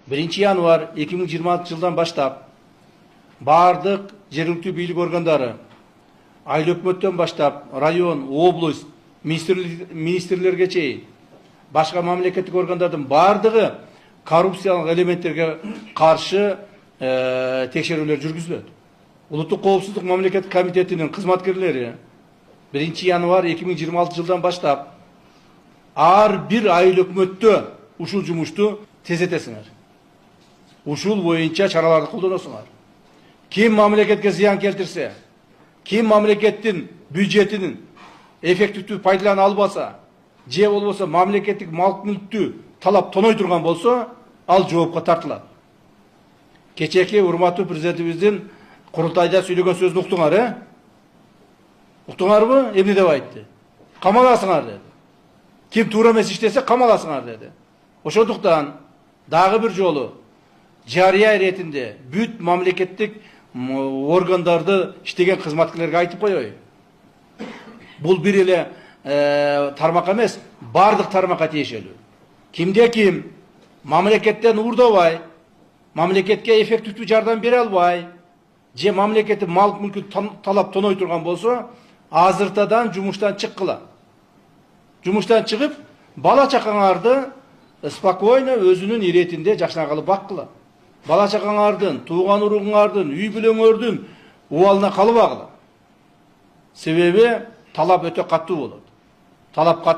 1 январь 2026 жылдан баштап бардык жергиликтүү бийлик органдары, айыл өкмөттөн баштап район, область, министрлерге чейин башка мамлекеттик органдардын бардыгы коррупциялык элементтерге каршы текшерүүлөр жүргүзүлөт. Улуттук коопсуздук мамлекеттик комитетинин кызматкерлери 1 январь 2026 жылдан баштап ар бир айыл өкмөттө ушул жумушту тездетесиңер. Ушул боюнча чараларды колдоносуңар. Ким мамлекетке зыян келтирсе, ким мамлекеттин бюджетинин эффективдүү пайдалана албаса, же болбосо мамлекеттик мал-мүлктү талап тоной турган болсо, ал жоопко тартылат. Кечээки урматтуу президентибиздин курултайда сүйлөгөн сөзүн уктуңар, Уктуңарбы? Эмне деп айтты? Камаласыңар деди. Ким туура эмес иштесе камаласыңар деди. Ошондуктан дагы бир жолу жарыя иретинде бүт мамлекеттик органдарды иштеген кызматкерлерге айтып коёюн. Бул бир эле тармак эмес, бардык тармакка тиешелүү. Кимде ким мамлекеттен уурдабай, мамлекетке эффективдүү жардам бере албай, же мамлекеттин мал-мүлкүн талап тоной турган болсо, азыртадан жумуштан чыккыла. Жумуштан чыгып, бала чакаңарды спокойно өзүнүн иретинде жакшыраак баккыла. Бала чакаңардын, тууган уругуңардын, үй бүлөңөрдүн убалына калбагыла. Себеби талап өтө каттуу болот. Талап каттуу